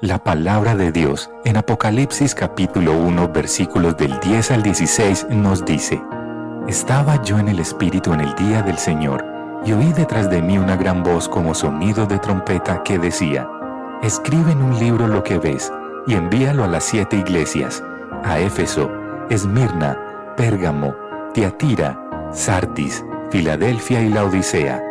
La palabra de Dios en Apocalipsis capítulo 1 versículos del 10 al 16 nos dice: Estaba yo en el Espíritu en el día del Señor, y oí detrás de mí una gran voz como sonido de trompeta que decía: Escribe en un libro lo que ves, y envíalo a las 7 iglesias, a Éfeso, Esmirna, Pérgamo, Tiatira, Sardis, Filadelfia y Laodicea.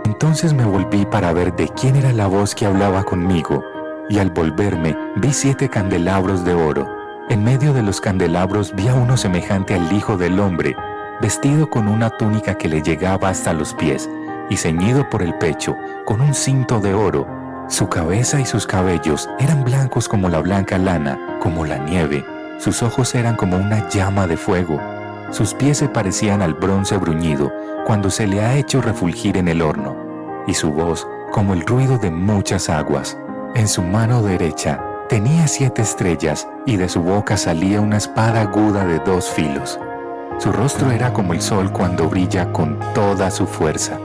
Entonces me volví para ver de quién era la voz que hablaba conmigo, y al volverme vi 7 candelabros de oro. En medio de los candelabros vi a uno semejante al Hijo del Hombre, vestido con una túnica que le llegaba hasta los pies, y ceñido por el pecho con un cinto de oro. Su cabeza y sus cabellos eran blancos como la blanca lana, como la nieve. Sus ojos eran como una llama de fuego. Sus pies se parecían al bronce bruñido cuando se le ha hecho refulgir en el horno, y su voz como el ruido de muchas aguas. En su mano derecha tenía 7 estrellas, y de su boca salía una espada aguda de 2 filos. Su rostro era como el sol cuando brilla con toda su fuerza.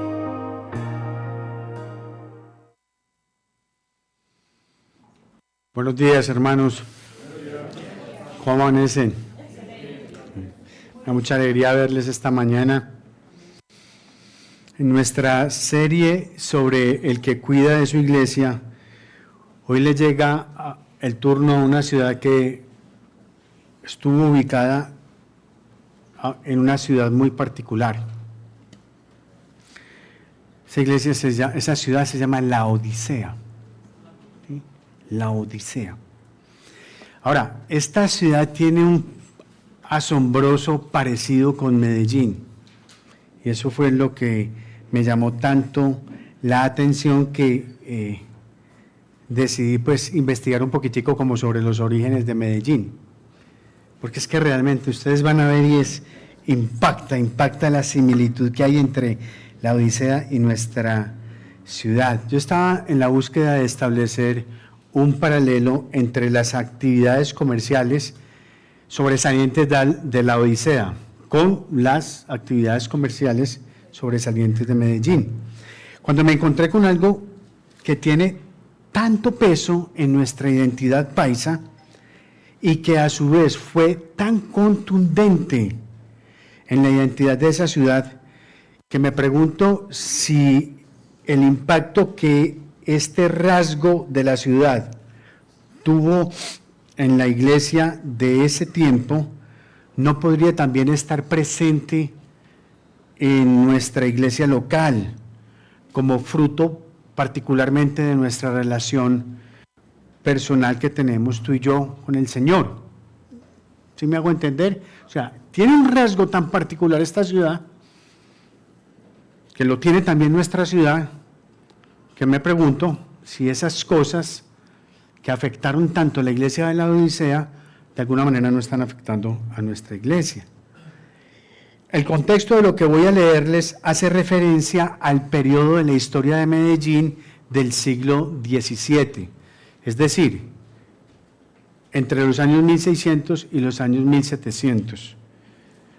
Buenos días, hermanos. ¿Cómo amanecen? Me da mucha alegría verles esta mañana. En nuestra serie sobre el que cuida de su iglesia, hoy le llega el turno a una ciudad que estuvo ubicada en una ciudad muy particular. Esa ciudad se llama Laodicea. ¿Sí? Laodicea. Ahora, esta ciudad tiene un asombroso parecido con Medellín. Y eso fue lo que me llamó tanto la atención que decidí pues investigar un poquitico como sobre los orígenes de Medellín. Porque es que realmente ustedes van a ver y impacta la similitud que hay entre la Odisea y nuestra ciudad. Yo estaba en la búsqueda de establecer un paralelo entre las actividades comerciales sobresalientes de la Odisea con las actividades comerciales sobresalientes de Medellín. Cuando me encontré con algo que tiene tanto peso en nuestra identidad paisa y que a su vez fue tan contundente en la identidad de esa ciudad, que me pregunto si el impacto que este rasgo de la ciudad tuvo en la iglesia de ese tiempo no podría también estar presente en nuestra iglesia local, como fruto particularmente de nuestra relación personal que tenemos tú y yo con el Señor. ¿Sí me hago entender? O sea, tiene un rasgo tan particular esta ciudad, que lo tiene también nuestra ciudad, que me pregunto si esas cosas que afectaron tanto a la iglesia de la Odisea, de alguna manera no están afectando a nuestra iglesia. El contexto de lo que voy a leerles hace referencia al periodo de la historia de Medellín del siglo XVII, es decir, entre los años 1600 y los años 1700,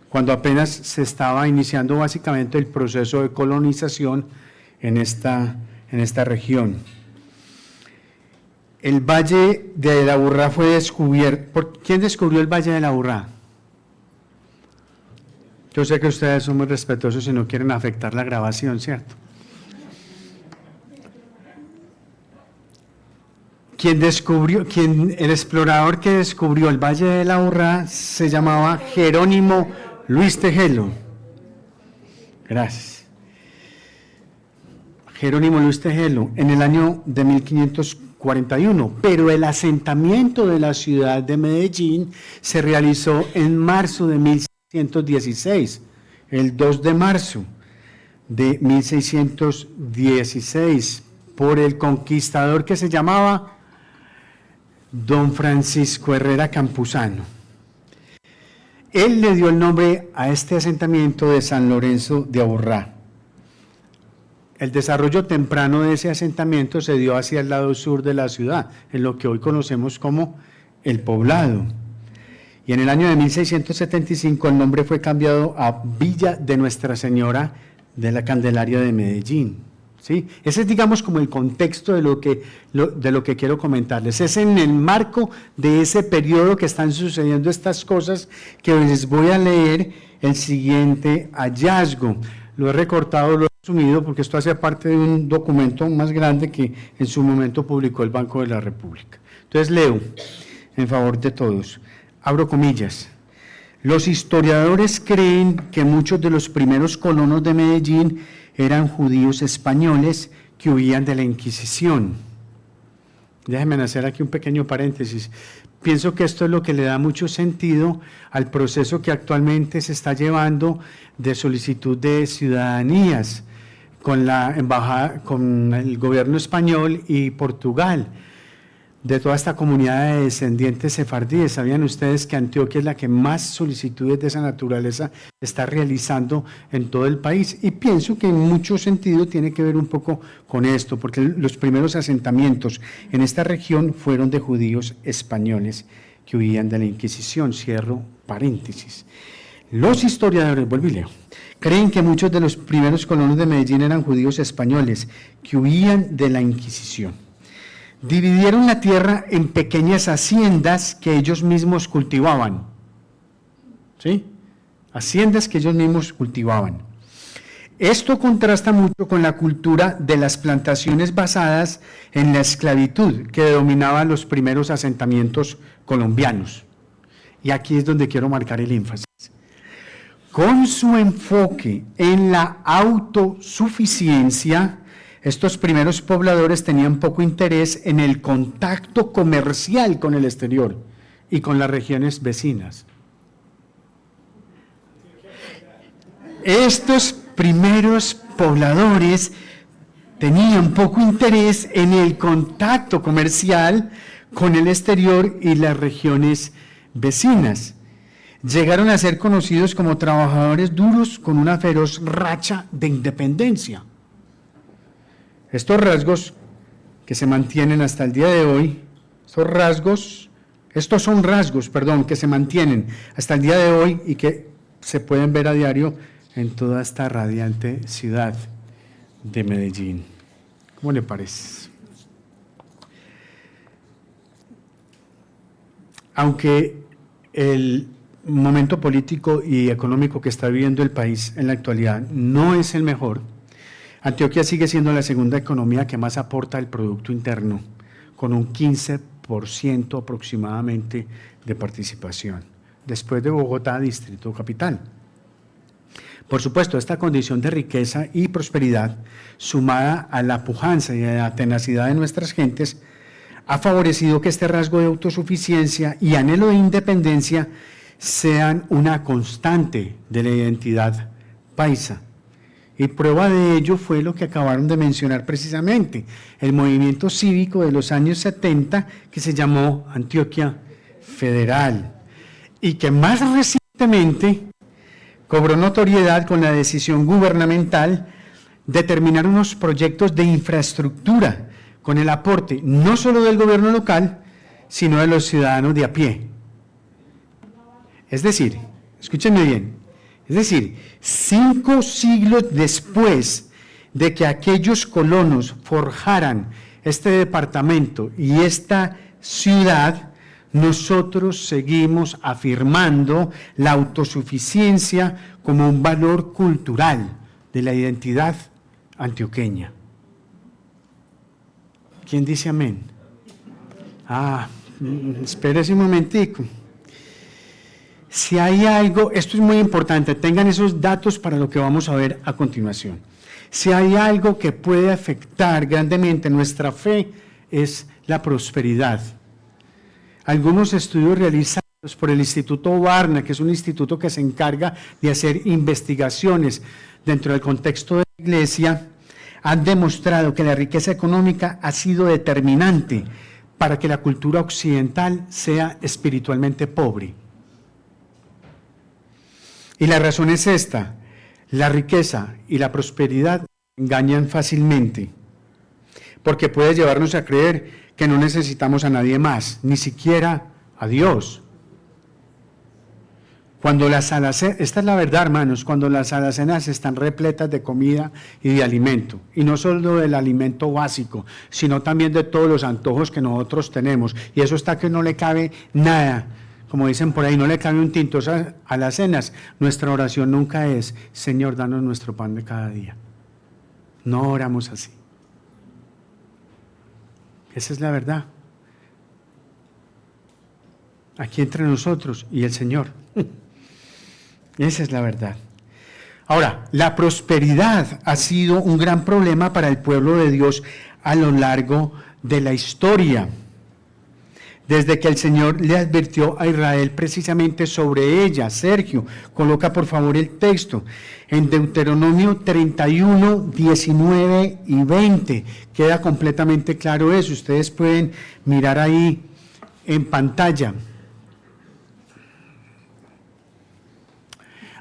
cuando apenas se estaba iniciando básicamente el proceso de colonización en esta región. El Valle de la Aburrá fue descubierto. ¿Quién descubrió el Valle de la Aburrá? Yo sé que ustedes son muy respetuosos y no quieren afectar la grabación, ¿cierto? El explorador que descubrió el Valle de la Aburrá se llamaba Jerónimo Luis Tejelo. Gracias. Jerónimo Luis Tejelo, en el año de 1541, pero el asentamiento de la ciudad de Medellín se realizó en marzo de 1616, el 2 de marzo de 1616, por el conquistador que se llamaba Don Francisco Herrera Campuzano. Él le dio el nombre a este asentamiento de San Lorenzo de Aburrá. El desarrollo temprano de ese asentamiento se dio hacia el lado sur de la ciudad, en lo que hoy conocemos como el Poblado. Y en el año de 1675 el nombre fue cambiado a Villa de Nuestra Señora de la Candelaria de Medellín. ¿sí? Ese es, digamos, como el contexto de lo que quiero comentarles. Es en el marco de ese periodo que están sucediendo estas cosas que les voy a leer el siguiente hallazgo. Lo he recortado, lo he resumido, porque esto hace parte de un documento más grande que en su momento publicó el Banco de la República. Entonces leo, en favor de todos, abro comillas. Los historiadores creen que muchos de los primeros colonos de Medellín eran judíos españoles que huían de la Inquisición. Déjenme hacer aquí un pequeño paréntesis. Pienso que esto es lo que le da mucho sentido al proceso que actualmente se está llevando de solicitud de ciudadanías con la embajada, con el gobierno español y Portugal, de toda esta comunidad de descendientes sefardíes. ¿Sabían ustedes que Antioquia es la que más solicitudes de esa naturaleza está realizando en todo el país? Y pienso que en mucho sentido tiene que ver un poco con esto, porque los primeros asentamientos en esta región fueron de judíos españoles que huían de la Inquisición. Cierro paréntesis. Los historiadores, vuelvo y leo, creen que muchos de los primeros colonos de Medellín eran judíos españoles que huían de la Inquisición. Dividieron la tierra en pequeñas haciendas que ellos mismos cultivaban. ¿Sí? Haciendas que ellos mismos cultivaban. Esto contrasta mucho con la cultura de las plantaciones basadas en la esclavitud que dominaba los primeros asentamientos colombianos. Y aquí es donde quiero marcar el énfasis. Con su enfoque en la autosuficiencia, estos primeros pobladores tenían poco interés en el contacto comercial con el exterior y con las regiones vecinas. Estos primeros pobladores tenían poco interés en el contacto comercial con el exterior y las regiones vecinas. Llegaron a ser conocidos como trabajadores duros con una feroz racha de independencia. Estos rasgos que se mantienen hasta el día de hoy, estos son rasgos que se mantienen hasta el día de hoy y que se pueden ver a diario en toda esta radiante ciudad de Medellín. ¿Cómo le parece? Aunque el momento político y económico que está viviendo el país en la actualidad no es el mejor, Antioquia sigue siendo la segunda economía que más aporta al Producto Interno, con un 15% aproximadamente de participación, después de Bogotá, Distrito Capital. Por supuesto, esta condición de riqueza y prosperidad, sumada a la pujanza y a la tenacidad de nuestras gentes, ha favorecido que este rasgo de autosuficiencia y anhelo de independencia sean una constante de la identidad paisa. Y prueba de ello fue lo que acabaron de mencionar precisamente, el movimiento cívico de los años 70 que se llamó Antioquia Federal y que más recientemente cobró notoriedad con la decisión gubernamental de terminar unos proyectos de infraestructura con el aporte no solo del gobierno local, sino de los ciudadanos de a pie. Es decir, escúchenme bien, 5 siglos después de que aquellos colonos forjaran este departamento y esta ciudad, nosotros seguimos afirmando la autosuficiencia como un valor cultural de la identidad antioqueña. ¿Quién dice amén? Espérese un momentico. Si hay algo, esto es muy importante, tengan esos datos para lo que vamos a ver a continuación. Si hay algo que puede afectar grandemente nuestra fe, es la prosperidad. Algunos estudios realizados por el Instituto Barna, que es un instituto que se encarga de hacer investigaciones dentro del contexto de la Iglesia, han demostrado que la riqueza económica ha sido determinante para que la cultura occidental sea espiritualmente pobre. Y la razón es esta: la riqueza y la prosperidad engañan fácilmente, porque puede llevarnos a creer que no necesitamos a nadie más, ni siquiera a Dios. Cuando las alacenas, esta es la verdad, hermanos, cuando las alacenas están repletas de comida y de alimento, y no solo del alimento básico, sino también de todos los antojos que nosotros tenemos, y eso está que no le cabe nada, como dicen por ahí, no le cabe un tinto a las cenas. Nuestra oración nunca es: Señor, danos nuestro pan de cada día. No oramos así. Esa es la verdad. Aquí entre nosotros y el Señor. Esa es la verdad. Ahora, la prosperidad ha sido un gran problema para el pueblo de Dios a lo largo de la historia. Desde que el Señor le advirtió a Israel precisamente sobre ella. Sergio, coloca por favor el texto. En Deuteronomio 31, 19 y 20 queda completamente claro eso. Ustedes pueden mirar ahí en pantalla.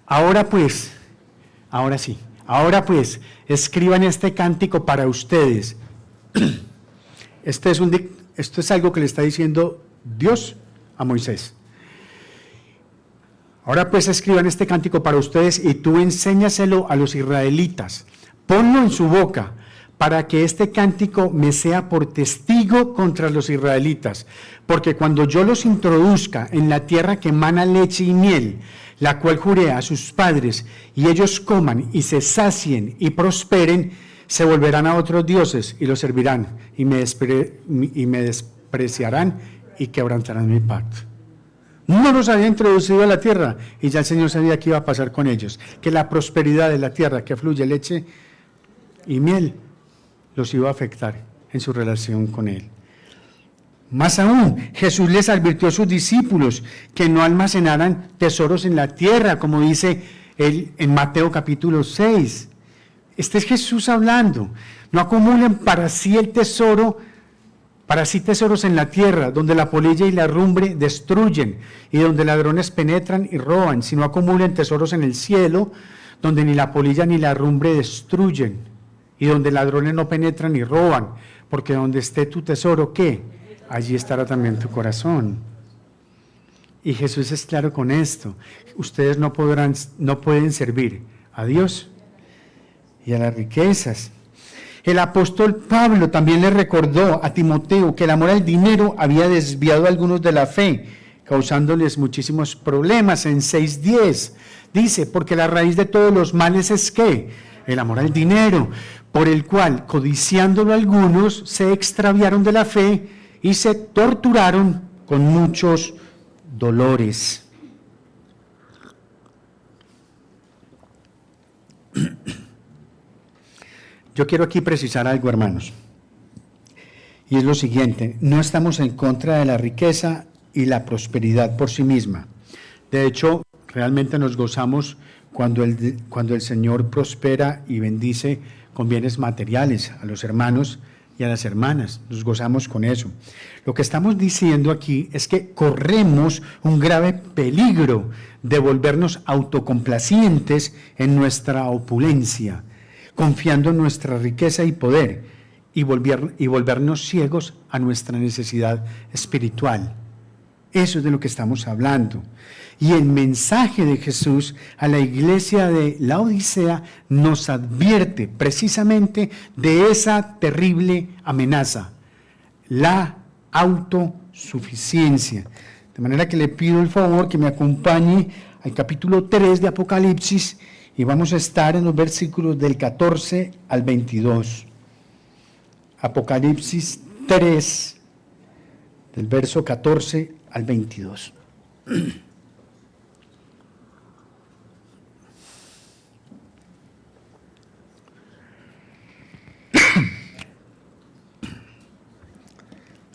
Ahora pues, escriban este cántico para ustedes. Esto es algo que le está diciendo Dios a Moisés. Ahora pues escriban este cántico para ustedes y tú enséñaselo a los israelitas. Ponlo en su boca para que este cántico me sea por testigo contra los israelitas. Porque cuando yo los introduzca en la tierra que emana leche y miel, la cual juré a sus padres, y ellos coman y se sacien y prosperen, se volverán a otros dioses y los servirán, y me despreciarán y quebrantarán mi pacto. No los había introducido a la tierra, y ya el Señor sabía qué iba a pasar con ellos, que la prosperidad de la tierra, que fluye leche y miel, los iba a afectar en su relación con Él. Más aún, Jesús les advirtió a sus discípulos que no almacenaran tesoros en la tierra, como dice él en Mateo capítulo 6. Este es Jesús hablando. No acumulen para sí tesoros en la tierra, donde la polilla y la herrumbre destruyen, y donde ladrones penetran y roban, sino acumulen tesoros en el cielo, donde ni la polilla ni la herrumbre destruyen, y donde ladrones no penetran ni roban, porque donde esté tu tesoro, ¿qué? Allí estará también tu corazón. Y Jesús es claro con esto. Ustedes no pueden servir a Dios y a las riquezas. El apóstol Pablo también le recordó a Timoteo que el amor al dinero había desviado a algunos de la fe, causándoles muchísimos problemas. En 6:10 dice: porque la raíz de todos los males es ¿qué? El amor al dinero, por el cual, codiciándolo algunos, se extraviaron de la fe y se torturaron con muchos dolores. Yo quiero aquí precisar algo, hermanos, y es lo siguiente: no estamos en contra de la riqueza y la prosperidad por sí misma. De hecho, realmente nos gozamos cuando el Señor prospera y bendice con bienes materiales a los hermanos y a las hermanas. Nos gozamos con eso. Lo que estamos diciendo aquí es que corremos un grave peligro de volvernos autocomplacientes en nuestra opulencia, confiando en nuestra riqueza y poder, y volvernos ciegos a nuestra necesidad espiritual. Eso es de lo que estamos hablando. Y el mensaje de Jesús a la iglesia de Laodicea nos advierte precisamente de esa terrible amenaza, la autosuficiencia. De manera que le pido el favor que me acompañe al capítulo 3 de Apocalipsis y vamos a estar en los versículos del 14 al 22. Apocalipsis 3, del verso 14 al 22.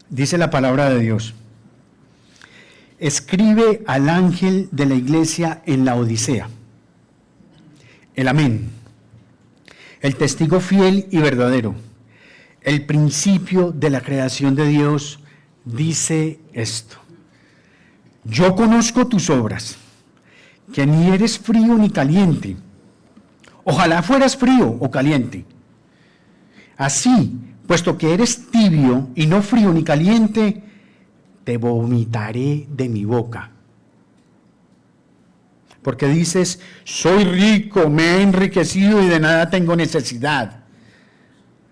Dice la palabra de Dios: escribe al ángel de la iglesia en Laodicea, el Amén, el testigo fiel y verdadero, el principio de la creación de Dios, dice esto: yo conozco tus obras, que ni eres frío ni caliente. Ojalá fueras frío o caliente. Así, puesto que eres tibio y no frío ni caliente, te vomitaré de mi boca. porque dices, soy rico, me he enriquecido y de nada tengo necesidad.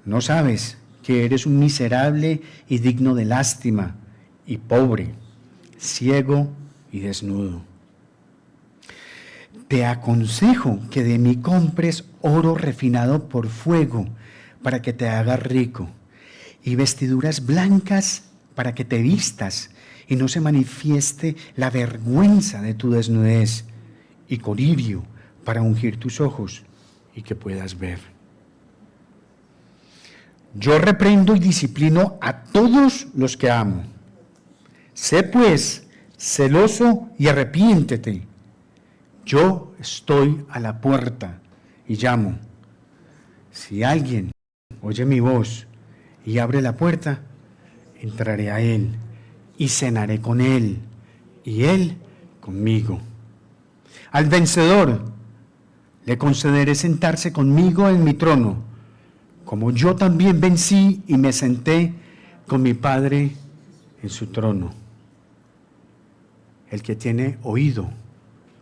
No sabes que eres un miserable y digno de lástima, y pobre, ciego y desnudo. Te aconsejo que de mí compres oro refinado por fuego, para que te hagas rico, y vestiduras blancas para que te vistas, y no se manifieste la vergüenza de tu desnudez, y colirio para ungir tus ojos, y que puedas ver. Yo reprendo y disciplino a todos los que amo. Sé pues celoso y arrepiéntete. Yo estoy a la puerta y llamo. Si alguien oye mi voz y abre la puerta, entraré a él y cenaré con él y él conmigo. Al vencedor le concederé sentarse conmigo en mi trono, como yo también vencí y me senté con mi Padre en su trono. El que tiene oído,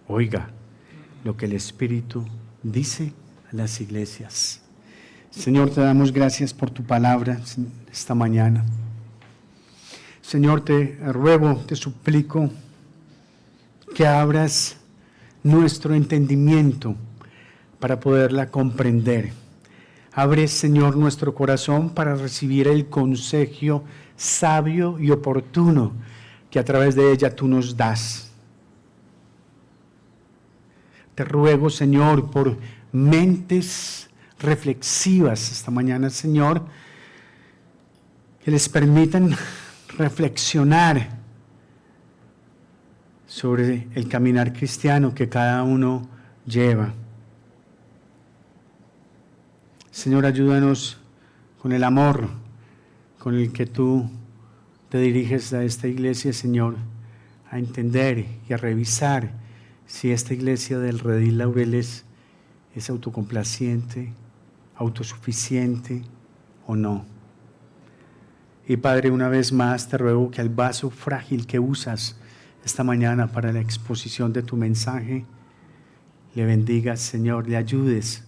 oiga lo que el Espíritu dice a las iglesias. Señor, te damos gracias por tu palabra esta mañana. Señor, te ruego, te suplico que abras nuestro entendimiento para poderla comprender. Abre, Señor, nuestro corazón para recibir el consejo sabio y oportuno que a través de ella tú nos das. Te ruego, Señor, por mentes reflexivas esta mañana, Señor, que les permitan reflexionar sobre el caminar cristiano que cada uno lleva. Señor, ayúdanos con el amor con el que tú te diriges a esta iglesia, Señor, a entender y a revisar si esta iglesia del Redil Laureles es autocomplaciente, autosuficiente o no. Y Padre, una vez más te ruego que al vaso frágil que usas esta mañana para la exposición de tu mensaje, le bendigas, Señor, le ayudes.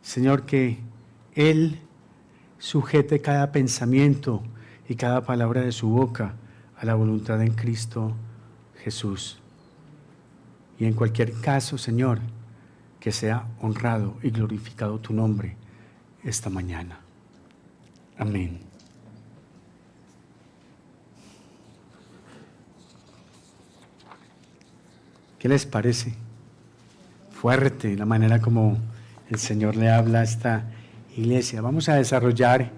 Señor, que Él sujete cada pensamiento y cada palabra de su boca a la voluntad en Cristo Jesús. Y en cualquier caso, Señor, que sea honrado y glorificado tu nombre esta mañana. Amén. ¿Qué les parece? Fuerte la manera como el Señor le habla a esta iglesia. Vamos a desarrollar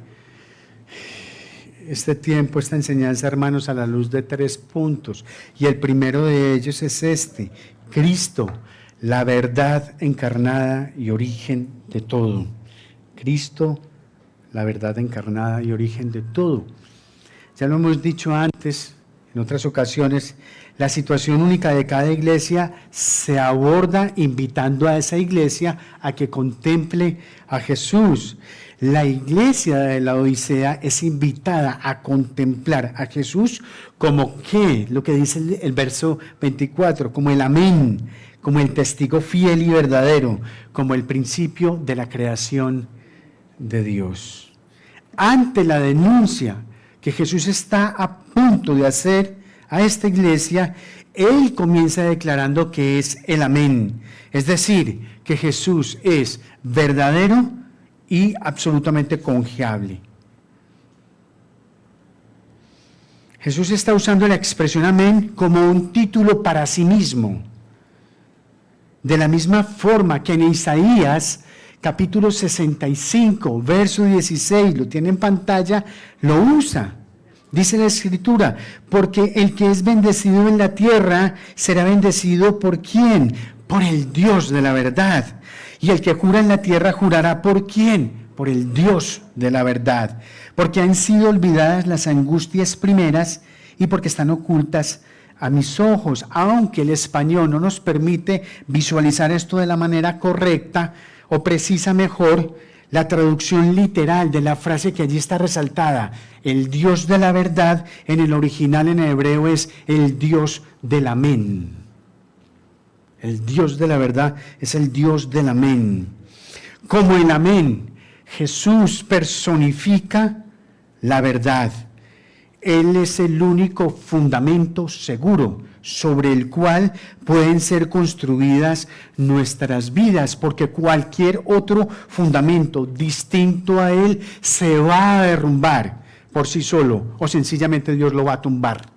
este tiempo, esta enseñanza, hermanos, a la luz de 3 puntos. Y el primero de ellos es este: Cristo, la verdad encarnada y origen de todo. Cristo, la verdad encarnada y origen de todo. Ya lo hemos dicho antes, en otras ocasiones, la situación única de cada iglesia se aborda invitando a esa iglesia a que contemple a Jesús. La iglesia de la Odisea es invitada a contemplar a Jesús como ¿qué? Lo que dice el verso 24, como el amén, como el testigo fiel y verdadero, como el principio de la creación de Dios. Ante la denuncia que Jesús está a punto de hacer a esta iglesia, Él comienza declarando que es el amén, es decir, que Jesús es verdadero y absolutamente confiable. Jesús está usando la expresión amén como un título para sí mismo. De la misma forma que en Isaías, capítulo 65, verso 16, lo tiene en pantalla, lo usa. Dice la Escritura, porque el que es bendecido en la tierra será bendecido ¿por quién? Por el Dios de la verdad. Y el que jura en la tierra jurará ¿por quién? Por el Dios de la verdad. Porque han sido olvidadas las angustias primeras y porque están ocultas a mis ojos. Aunque el español no nos permite visualizar esto de la manera correcta o precisa mejor, la traducción literal de la frase que allí está resaltada, el Dios de la verdad, en el original en hebreo es el Dios del amén. El Dios de la verdad es el Dios del amén. Como el amén, Jesús personifica la verdad. Él es el único fundamento seguro sobre el cual pueden ser construidas nuestras vidas, porque cualquier otro fundamento distinto a Él se va a derrumbar por sí solo, o sencillamente Dios lo va a tumbar.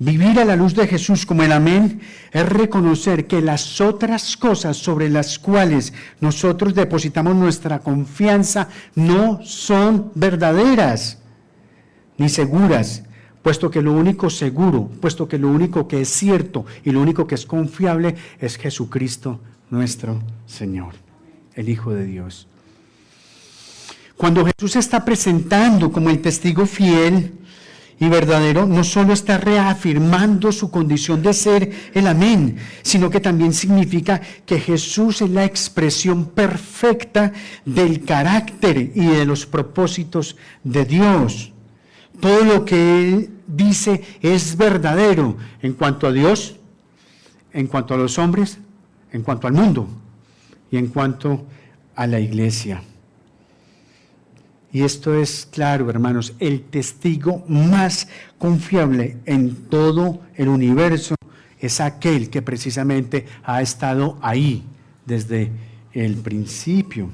Vivir a la luz de Jesús como el amén es reconocer que las otras cosas sobre las cuales nosotros depositamos nuestra confianza no son verdaderas ni seguras, puesto que lo único seguro, puesto que lo único que es cierto y lo único que es confiable es Jesucristo nuestro Señor, el Hijo de Dios. Cuando Jesús se está presentando como el testigo fiel y verdadero, no solo está reafirmando su condición de ser el amén, sino que también significa que Jesús es la expresión perfecta del carácter y de los propósitos de Dios. Todo lo que Él dice es verdadero en cuanto a Dios, en cuanto a los hombres, en cuanto al mundo y en cuanto a la iglesia. Y esto es claro, hermanos, el testigo más confiable en todo el universo es aquel que precisamente ha estado ahí desde el principio.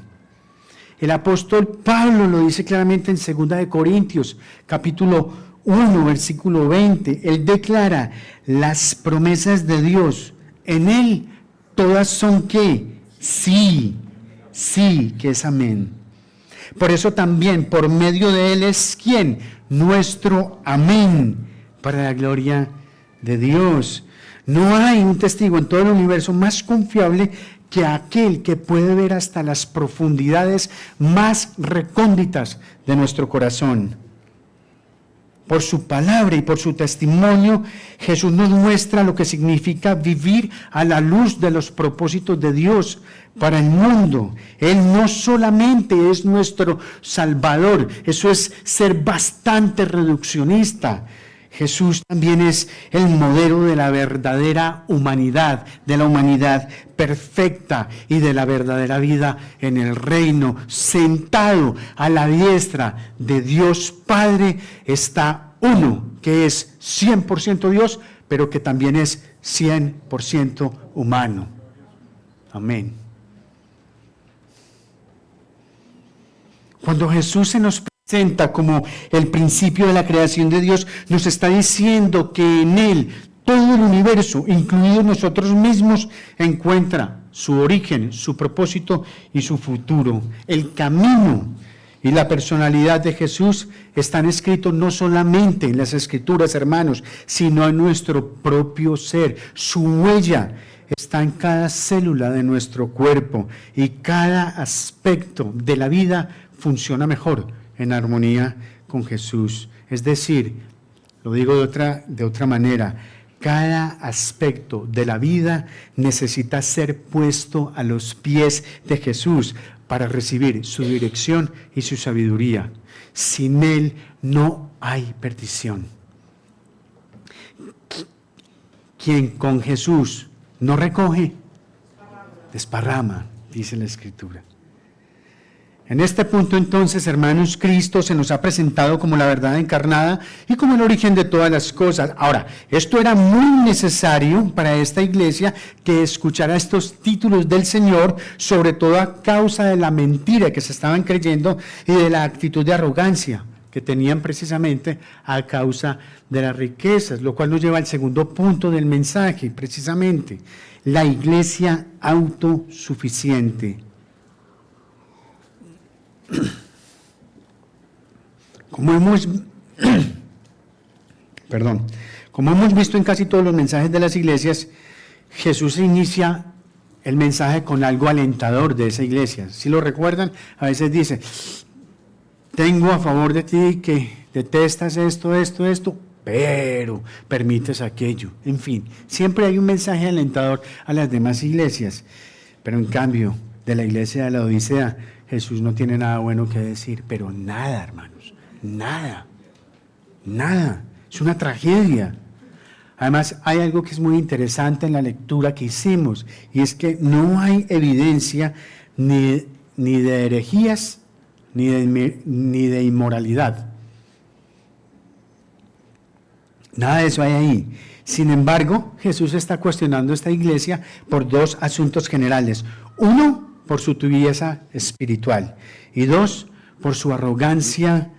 El apóstol Pablo lo dice claramente en 2 de Corintios, capítulo 1, versículo 20. Él declara las promesas de Dios. En Él todas son ¿qué? Sí, sí, que es amén. Por eso también, por medio de Él es ¿quién? Nuestro amén, para la gloria de Dios. No hay un testigo en todo el universo más confiable que aquel que puede ver hasta las profundidades más recónditas de nuestro corazón. Por su palabra y por su testimonio, Jesús nos muestra lo que significa vivir a la luz de los propósitos de Dios para el mundo. Él no solamente es nuestro Salvador, eso es ser bastante reduccionista. Jesús también es el modelo de la verdadera humanidad, de la humanidad perfecta y de la verdadera vida en el reino. Sentado a la diestra de Dios Padre está uno que es 100% Dios, pero que también es 100% humano. Amén. Cuando Jesús se nos presenta como el principio de la creación de Dios, nos está diciendo que en Él todo el universo, incluidos nosotros mismos, encuentra su origen, su propósito y su futuro. El camino y la personalidad de Jesús están escritos no solamente en las Escrituras, hermanos, sino en nuestro propio ser. Su huella está en cada célula de nuestro cuerpo y cada aspecto de la vida funciona mejor en armonía con Jesús. Es decir, lo digo de otra manera, cada aspecto de la vida necesita ser puesto a los pies de Jesús para recibir su dirección y su sabiduría. Sin Él no hay perdición. Quien con Jesús no recoge, desparrama, dice la Escritura. En este punto entonces, hermanos, Cristo se nos ha presentado como la verdad encarnada y como el origen de todas las cosas. Ahora, esto era muy necesario para esta iglesia que escuchara estos títulos del Señor, sobre todo a causa de la mentira que se estaban creyendo y de la actitud de arrogancia que tenían precisamente a causa de las riquezas, lo cual nos lleva al segundo punto del mensaje, precisamente, la iglesia autosuficiente. Como hemos visto en casi todos los mensajes de las iglesias, Jesús inicia el mensaje con algo alentador de esa iglesia. Si lo recuerdan, a veces dice, tengo a favor de ti que detestas esto, pero permites aquello. En fin, siempre hay un mensaje alentador a las demás iglesias, pero en cambio, de la iglesia de la Odisea, Jesús no tiene nada bueno que decir, pero nada, hermanos, nada. Es una tragedia. Además, hay algo que es muy interesante en la lectura que hicimos, y es que no hay evidencia ni de herejías, ni de inmoralidad. Nada de eso hay ahí. Sin embargo, Jesús está cuestionando esta iglesia por dos asuntos generales. Uno, por su tibieza espiritual. Y dos, por su arrogancia,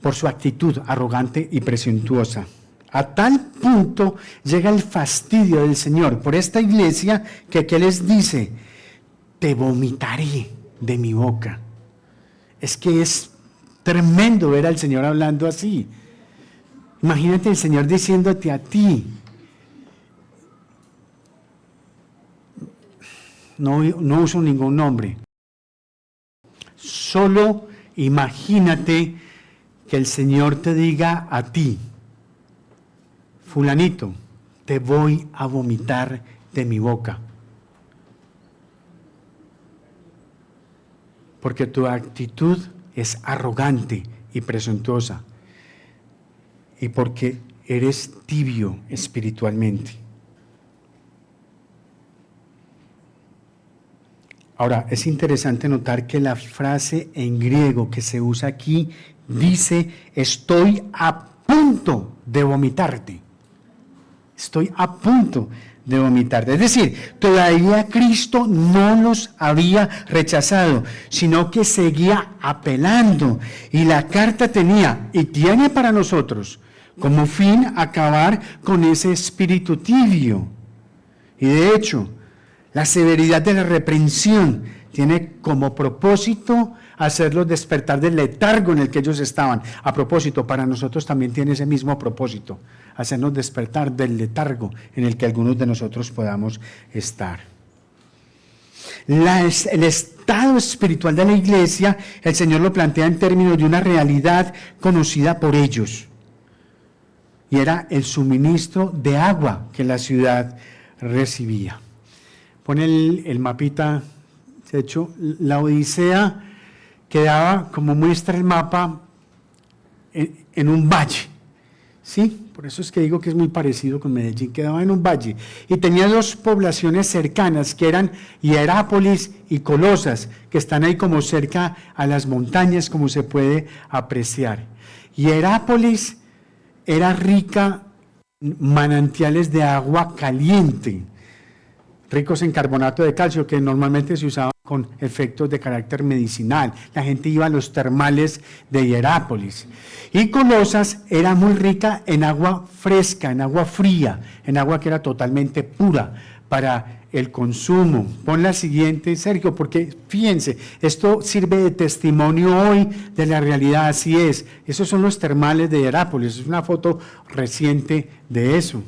por su actitud arrogante y presuntuosa. A tal punto llega el fastidio del Señor por esta iglesia que les dice: te vomitaré de mi boca. Es que es tremendo ver al Señor hablando así. Imagínate el Señor diciéndote a ti. No uso ningún nombre. Solo imagínate que el Señor te diga a ti: fulanito, te voy a vomitar de mi boca. Porque tu actitud es arrogante y presuntuosa. Y porque eres tibio espiritualmente. Ahora, es interesante notar que la frase en griego que se usa aquí dice: estoy a punto de vomitarte. Estoy a punto de vomitarte. Es decir, todavía Cristo no los había rechazado, sino que seguía apelando. Y la carta tenía y tiene para nosotros como fin acabar con ese espíritu tibio. Y de hecho, la severidad de la reprensión tiene como propósito hacerlos despertar del letargo en el que ellos estaban. A propósito, para nosotros también tiene ese mismo propósito: hacernos despertar del letargo en el que algunos de nosotros podamos estar. El estado espiritual de la iglesia, el Señor lo plantea en términos de una realidad conocida por ellos. Y era el suministro de agua que la ciudad recibía. Pone el mapita. De hecho, la Odisea quedaba, como muestra el mapa, en un valle. ¿Sí? Por eso es que digo que es muy parecido con Medellín. Quedaba en un valle. Y tenía dos poblaciones cercanas, que eran Hierápolis y Colosas, que están ahí como cerca a las montañas, como se puede apreciar. Hierápolis era rica en manantiales de agua caliente, ricos en carbonato de calcio, que normalmente se usaban con efectos de carácter medicinal. La gente iba a los termales de Hierápolis. Y Colosas era muy rica en agua fresca, en agua fría, en agua que era totalmente pura para el consumo. Pon la siguiente, Sergio, porque fíjense, esto sirve de testimonio hoy de la realidad. Así es. Esos son los termales de Hierápolis. Es una foto reciente de eso.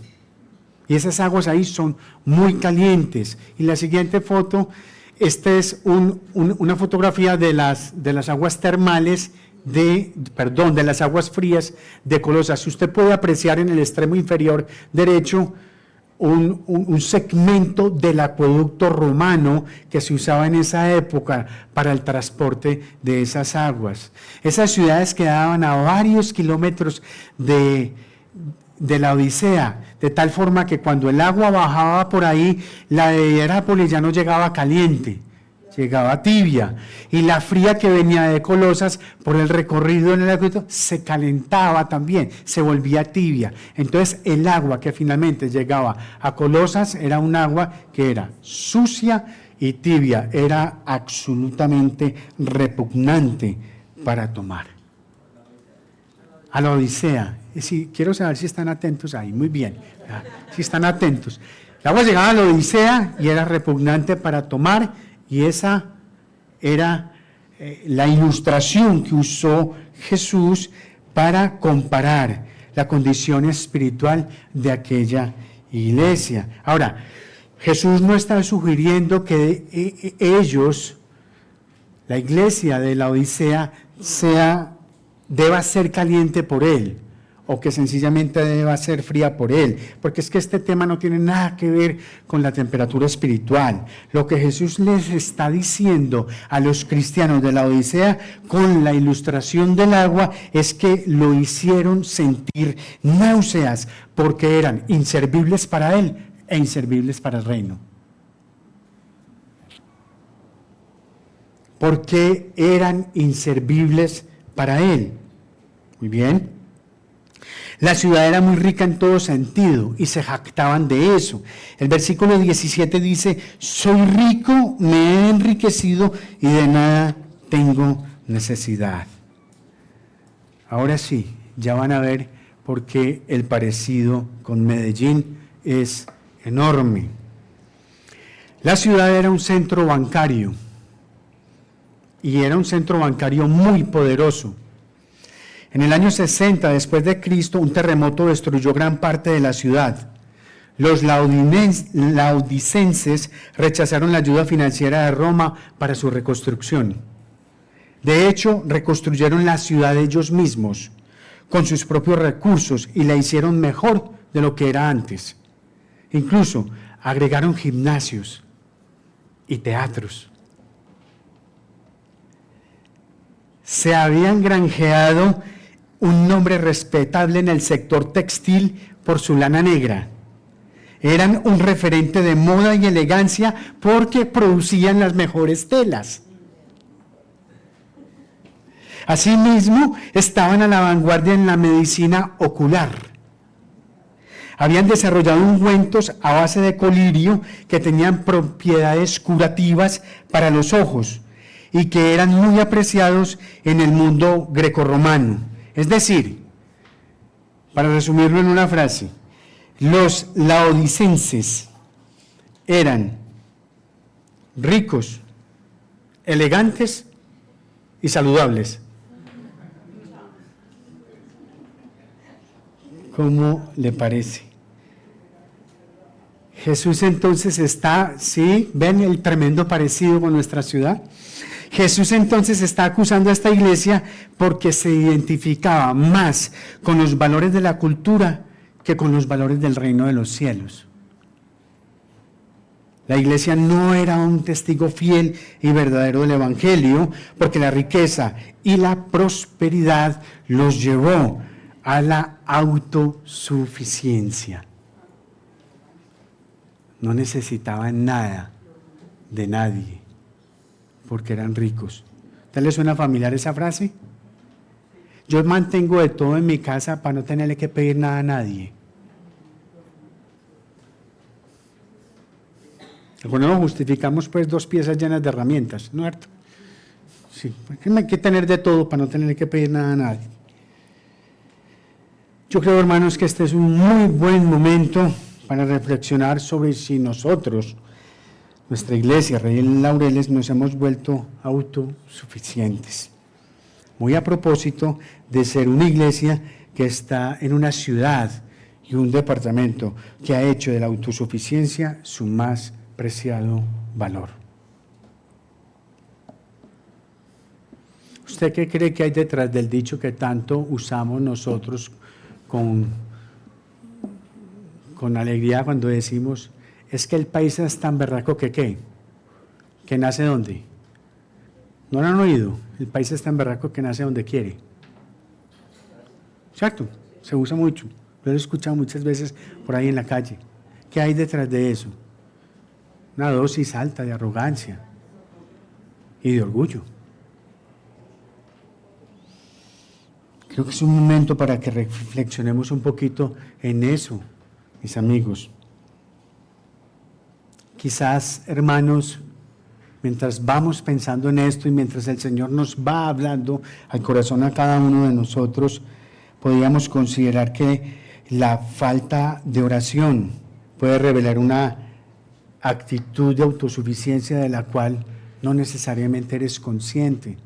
Y esas aguas ahí son muy calientes. Y la siguiente foto, esta es una fotografía de las aguas termales de las aguas frías de Colosas. Usted puede apreciar en el extremo inferior derecho un segmento del acueducto romano que se usaba en esa época para el transporte de esas aguas. Esas ciudades quedaban a varios kilómetros de la Odisea, de tal forma que cuando el agua bajaba por ahí, la de Hierápolis ya no llegaba caliente, llegaba tibia, y la fría que venía de Colosas por el recorrido en el acueducto se calentaba también, se volvía tibia. Entonces el agua que finalmente llegaba a Colosas era un agua que era sucia y tibia, era absolutamente repugnante para tomar. A la Odisea. Sí, quiero saber si están atentos ahí. Muy bien, si están atentos. El agua llegaba a la Odisea y era repugnante para tomar, y esa era la ilustración que usó Jesús para comparar la condición espiritual de aquella iglesia. Ahora, Jesús no está sugiriendo que ellos, la iglesia de la Odisea, deba ser caliente por él, o que sencillamente deba ser fría por Él, porque es que este tema no tiene nada que ver con la temperatura espiritual. Lo que Jesús les está diciendo a los cristianos de la Odisea con la ilustración del agua es que lo hicieron sentir náuseas, porque eran inservibles para Él e inservibles para el reino. Porque eran inservibles para Él. Muy bien. La ciudad era muy rica en todo sentido y se jactaban de eso. El versículo 17 dice, soy rico, me he enriquecido y de nada tengo necesidad. Ahora sí, ya van a ver por qué el parecido con Medellín es enorme. La ciudad era un centro bancario y era un centro bancario muy poderoso. En el año 60 después de Cristo, un terremoto destruyó gran parte de la ciudad. Los laodicenses rechazaron la ayuda financiera de Roma para su reconstrucción. De hecho, reconstruyeron la ciudad ellos mismos, con sus propios recursos, y la hicieron mejor de lo que era antes. Incluso agregaron gimnasios y teatros. Se habían granjeado un nombre respetable en el sector textil por su lana negra. Eran un referente de moda y elegancia porque producían las mejores telas. Asimismo, estaban a la vanguardia en la medicina ocular. Habían desarrollado ungüentos a base de colirio que tenían propiedades curativas para los ojos y que eran muy apreciados en el mundo grecorromano. Es decir, para resumirlo en una frase, los laodicenses eran ricos, elegantes y saludables. ¿Cómo le parece? Jesús entonces está, ¿sí? ¿Ven el tremendo parecido con nuestra ciudad? Jesús entonces está acusando a esta iglesia porque se identificaba más con los valores de la cultura que con los valores del reino de los cielos. La iglesia no era un testigo fiel y verdadero del Evangelio porque la riqueza y la prosperidad los llevó a la autosuficiencia. No necesitaban nada de nadie, porque eran ricos. ¿Te le suena familiar esa frase? Yo mantengo de todo en mi casa para no tenerle que pedir nada a nadie. Algunos nos justificamos pues 2 piezas llenas de herramientas, ¿no es cierto? Sí, porque hay que tener de todo para no tenerle que pedir nada a nadie. Yo creo, hermanos, que este es un muy buen momento para reflexionar sobre si nosotros, nuestra iglesia, Rey Laureles, nos hemos vuelto autosuficientes. Muy a propósito de ser una iglesia que está en una ciudad y un departamento que ha hecho de la autosuficiencia su más preciado valor. ¿Usted qué cree que hay detrás del dicho que tanto usamos nosotros con alegría cuando decimos, es que el país es tan berraco que ¿qué? ¿Que nace donde? ¿No lo han oído? El país es tan berraco que nace donde quiere. ¿Cierto? Se usa mucho. Lo he escuchado muchas veces por ahí en la calle. ¿Qué hay detrás de eso? Una dosis alta de arrogancia y de orgullo. Creo que es un momento para que reflexionemos un poquito en eso, mis amigos. Quizás, hermanos, mientras vamos pensando en esto y mientras el Señor nos va hablando al corazón a cada uno de nosotros, podríamos considerar que la falta de oración puede revelar una actitud de autosuficiencia de la cual no necesariamente eres consciente.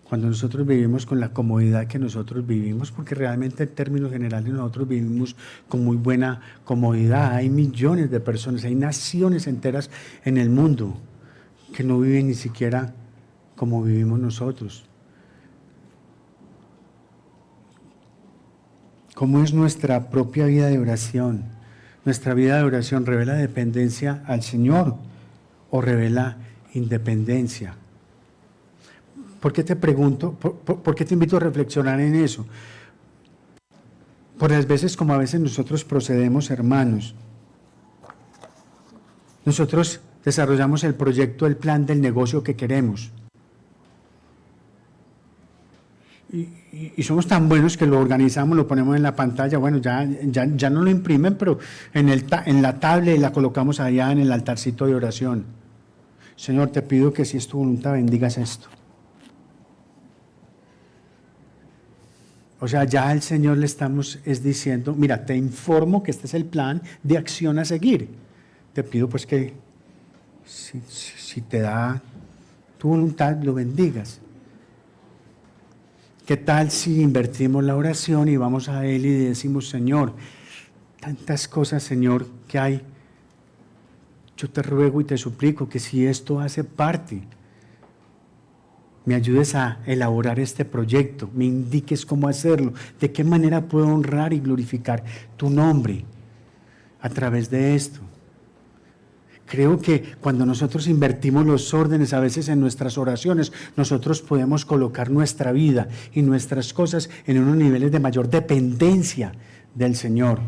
Cuando nosotros vivimos con la comodidad que nosotros vivimos, porque realmente en términos generales nosotros vivimos con muy buena comodidad. Hay millones de personas, hay naciones enteras en el mundo que no viven ni siquiera como vivimos nosotros. ¿Cómo es nuestra propia vida de oración? ¿Nuestra vida de oración revela dependencia al Señor o revela independencia? ¿Por qué te pregunto? ¿Por qué te invito a reflexionar en eso? Por las veces como a veces nosotros procedemos, hermanos. Nosotros desarrollamos el proyecto, el plan del negocio que queremos. Y somos tan buenos que lo organizamos, lo ponemos en la pantalla, bueno, ya no lo imprimen, pero en la tablet la colocamos allá en el altarcito de oración. Señor, te pido que si es tu voluntad bendigas esto. O sea, ya al Señor le estamos diciendo, mira, te informo que este es el plan de acción a seguir. Te pido pues que si te da tu voluntad, lo bendigas. ¿Qué tal si invertimos la oración y vamos a Él y decimos, Señor, tantas cosas, Señor, que hay? Yo te ruego y te suplico que si esto hace parte, me ayudes a elaborar este proyecto, me indiques cómo hacerlo, de qué manera puedo honrar y glorificar tu nombre a través de esto. Creo que cuando nosotros invertimos los órdenes a veces en nuestras oraciones, nosotros podemos colocar nuestra vida y nuestras cosas en unos niveles de mayor dependencia del Señor.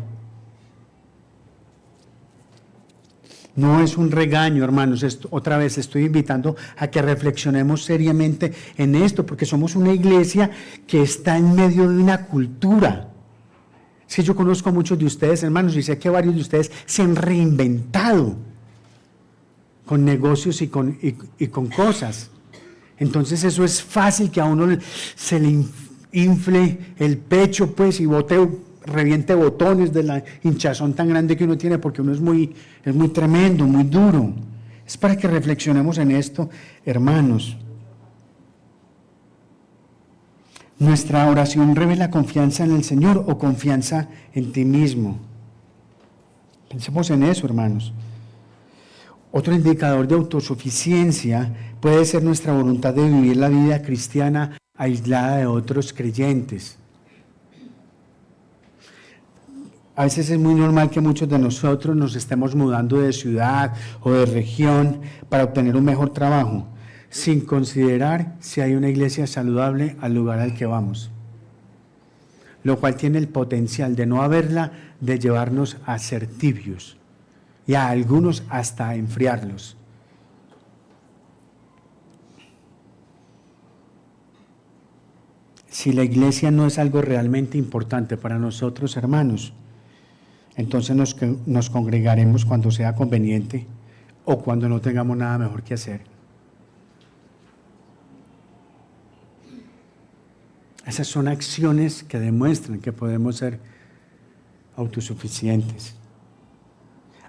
No es un regaño, hermanos. Otra vez estoy invitando a que reflexionemos seriamente en esto, porque somos una iglesia que está en medio de una cultura. Sí, yo conozco a muchos de ustedes, hermanos, y sé que varios de ustedes se han reinventado con negocios y con cosas. Entonces eso es fácil que a uno se le infle el pecho, pues, y reviente botones de la hinchazón tan grande que uno tiene, porque uno es muy tremendo, muy duro. Es para que reflexionemos en esto, hermanos. ¿Nuestra oración revela confianza en el Señor o confianza en ti mismo? Pensemos en eso, hermanos. Otro indicador de autosuficiencia puede ser nuestra voluntad de vivir la vida cristiana aislada de otros creyentes. A veces es muy normal que muchos de nosotros nos estemos mudando de ciudad o de región para obtener un mejor trabajo, sin considerar si hay una iglesia saludable al lugar al que vamos, lo cual tiene el potencial de no haberla, de llevarnos a ser tibios y a algunos hasta a enfriarlos. Si la iglesia no es algo realmente importante para nosotros, hermanos, entonces nos congregaremos cuando sea conveniente o cuando no tengamos nada mejor que hacer. Esas son acciones que demuestran que podemos ser autosuficientes.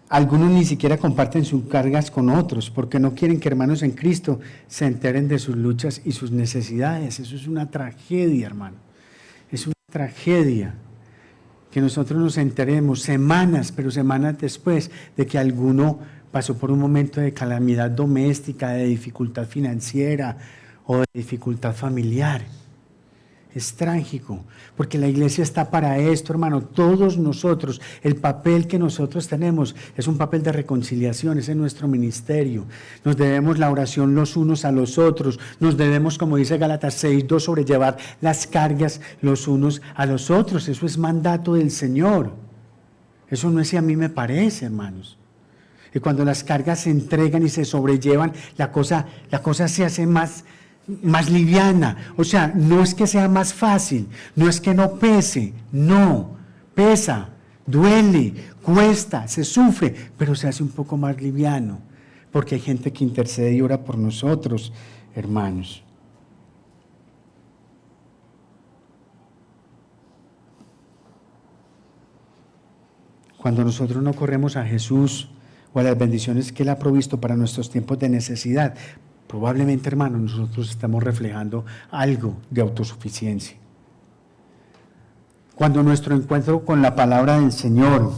Algunos ni siquiera comparten sus cargas con otros porque no quieren que hermanos en Cristo se enteren de sus luchas y sus necesidades. Eso es una tragedia, hermano. Es una tragedia que nosotros nos enteremos semanas después de que alguno pasó por un momento de calamidad doméstica, de dificultad financiera o de dificultad familiar. Es trágico, porque la iglesia está para esto, hermano. Todos nosotros, el papel que nosotros tenemos es un papel de reconciliación, ese es nuestro ministerio. Nos debemos la oración los unos a los otros, nos debemos, como dice Gálatas 6:2, sobrellevar las cargas los unos a los otros. Eso es mandato del Señor. Eso no es si a mí me parece, hermanos. Y cuando las cargas se entregan y se sobrellevan, la cosa se hace más liviana. O sea, no es que sea más fácil, no es que no pese, no, pesa, duele, cuesta, se sufre, pero se hace un poco más liviano, porque hay gente que intercede y ora por nosotros, hermanos. Cuando nosotros no corremos a Jesús o a las bendiciones que Él ha provisto para nuestros tiempos de necesidad, probablemente, hermanos, nosotros estamos reflejando algo de autosuficiencia. Cuando nuestro encuentro con la palabra del Señor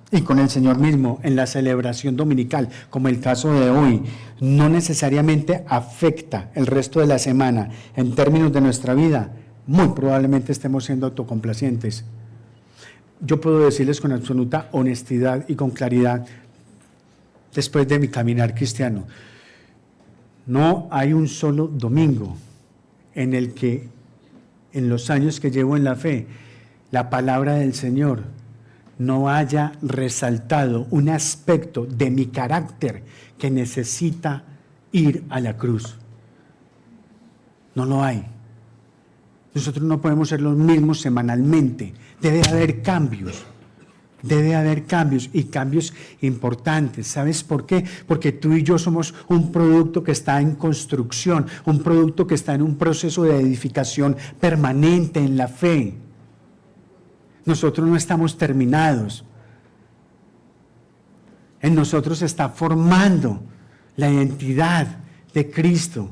y con el Señor mismo en la celebración dominical, como el caso de hoy, no necesariamente afecta el resto de la semana en términos de nuestra vida, muy probablemente estemos siendo autocomplacientes. yo puedo decirles con absoluta honestidad y con claridad, después de mi caminar cristiano, no hay un solo domingo en el que, en los años que llevo en la fe, la palabra del Señor no haya resaltado un aspecto de mi carácter que necesita ir a la cruz. No lo hay. Nosotros no podemos ser los mismos semanalmente. Debe haber cambios. Debe haber cambios y cambios importantes. ¿Sabes por qué? Porque tú y yo somos un producto que está en construcción, un producto que está en un proceso de edificación permanente en la fe. Nosotros no estamos terminados. En nosotros se está formando la identidad de Cristo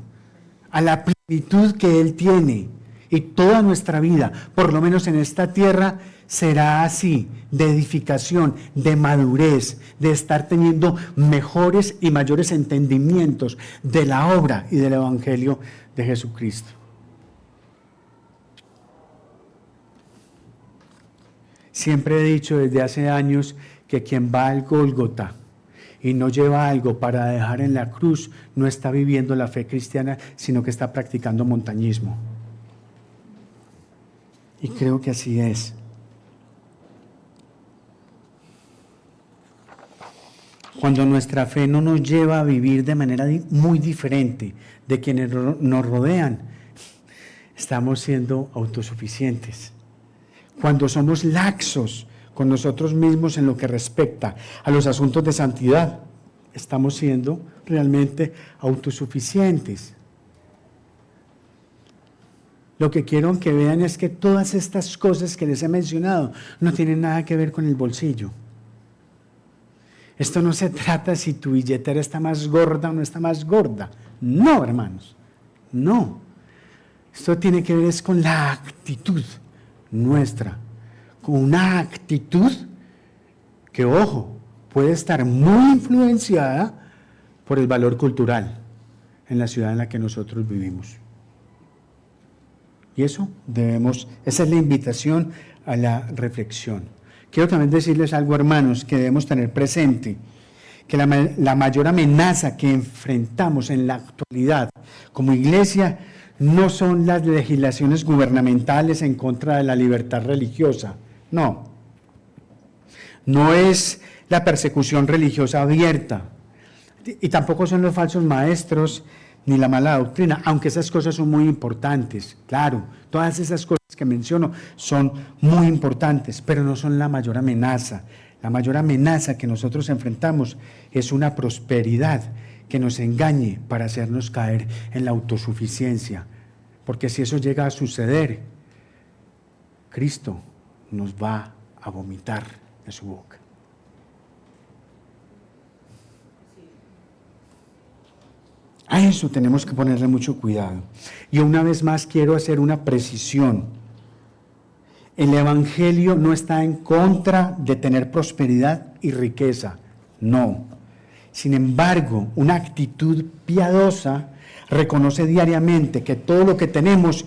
a la plenitud que Él tiene. Y toda nuestra vida, por lo menos en esta tierra, será así, de edificación, de madurez, de estar teniendo mejores y mayores entendimientos de la obra y del Evangelio de Jesucristo. Siempre he dicho desde hace años que quien va al Gólgota y no lleva algo para dejar en la cruz, no está viviendo la fe cristiana, sino que está practicando montañismo. Y creo que así es. Cuando nuestra fe no nos lleva a vivir de manera muy diferente de quienes nos rodean, estamos siendo autosuficientes. Cuando somos laxos con nosotros mismos en lo que respecta a los asuntos de santidad, estamos siendo realmente autosuficientes. Lo que quiero que vean es que todas estas cosas que les he mencionado no tienen nada que ver con el bolsillo. Esto no se trata si tu billetera está más gorda o no está más gorda. No, hermanos, no. Esto tiene que ver es con la actitud nuestra, con una actitud que, ojo, puede estar muy influenciada por el valor cultural en la ciudad en la que nosotros vivimos. Y esa es la invitación a la reflexión. Quiero también decirles algo, hermanos, que debemos tener presente, que la mayor amenaza que enfrentamos en la actualidad como iglesia no son las legislaciones gubernamentales en contra de la libertad religiosa, no es la persecución religiosa abierta, y tampoco son los falsos maestros ni la mala doctrina, aunque esas cosas son muy importantes, claro, todas esas cosas que menciono son muy importantes, pero no son la mayor amenaza. La mayor amenaza que nosotros enfrentamos es una prosperidad que nos engañe para hacernos caer en la autosuficiencia, porque si eso llega a suceder, Cristo nos va a vomitar de su boca. A eso tenemos que ponerle mucho cuidado. Y una vez más quiero hacer una precisión. El Evangelio no está en contra de tener prosperidad y riqueza, no. Sin embargo, una actitud piadosa reconoce diariamente que todo lo que tenemos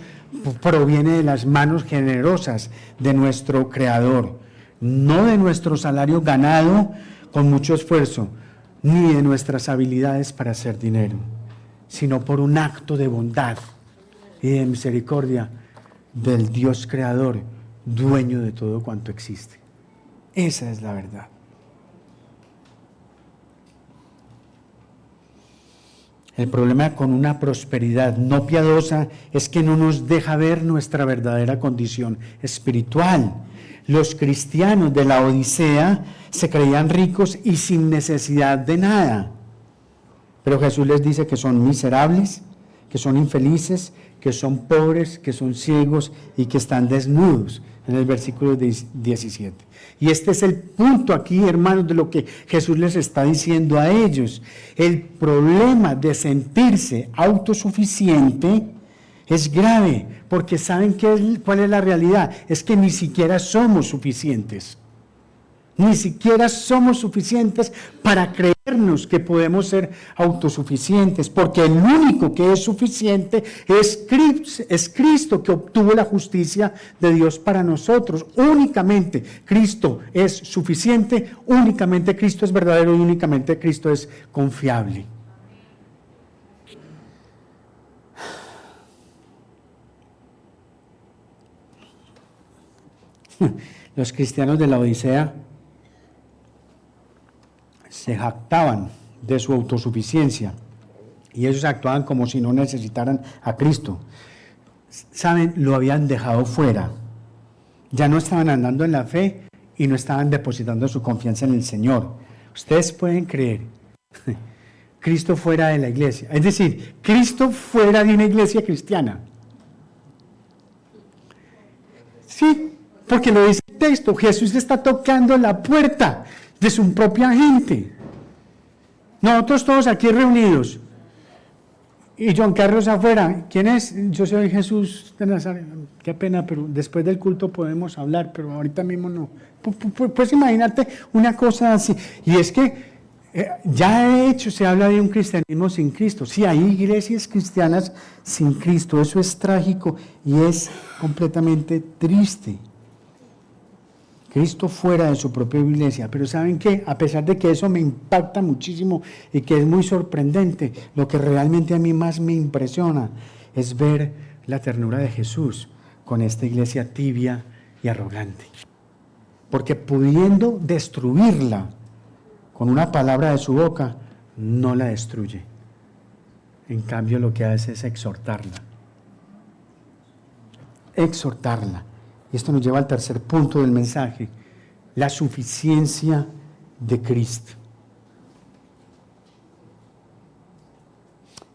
proviene de las manos generosas de nuestro Creador, no de nuestro salario ganado con mucho esfuerzo, ni de nuestras habilidades para hacer dinero, sino por un acto de bondad y de misericordia del Dios Creador, dueño de todo cuanto existe. Esa es la verdad. El problema con una prosperidad no piadosa es que no nos deja ver nuestra verdadera condición espiritual. Los cristianos de la Odisea se creían ricos y sin necesidad de nada. Pero Jesús les dice que son miserables, que son infelices, que son pobres, que son ciegos y que están desnudos, en el versículo 17. Y este es el punto aquí, hermanos, de lo que Jesús les está diciendo a ellos. El problema de sentirse autosuficiente es grave, porque ¿saben cuál es la realidad? Es que ni siquiera somos suficientes. Ni siquiera somos suficientes para creernos que podemos ser autosuficientes, porque el único que es suficiente es Cristo, que obtuvo la justicia de Dios para nosotros. Únicamente Cristo es suficiente, únicamente Cristo es verdadero y únicamente Cristo es confiable. Los cristianos de la Odisea se jactaban de su autosuficiencia y ellos actuaban como si no necesitaran a Cristo. ¿Saben? Lo habían dejado fuera. Ya no estaban andando en la fe y no estaban depositando su confianza en el Señor. Ustedes pueden creer, Cristo fuera de la iglesia, es decir, Cristo fuera de una iglesia cristiana. Sí, porque lo dice el texto, Jesús está tocando la puerta de su propia gente. Nosotros todos aquí reunidos. Y John Carlos afuera. ¿Quién es? Yo soy Jesús de Nazaret. Qué pena, pero después del culto podemos hablar, pero ahorita mismo no. Pues imagínate una cosa así. Y es que ya de hecho se habla de un cristianismo sin Cristo. Sí, hay iglesias cristianas sin Cristo. Eso es trágico y es completamente triste. Cristo fuera de su propia iglesia, pero ¿saben qué? A pesar de que eso me impacta muchísimo y que es muy sorprendente, lo que realmente a mí más me impresiona es ver la ternura de Jesús con esta iglesia tibia y arrogante. Porque pudiendo destruirla con una palabra de su boca, no la destruye. En cambio, lo que hace es exhortarla. Exhortarla. Y esto nos lleva al tercer punto del mensaje, la suficiencia de Cristo.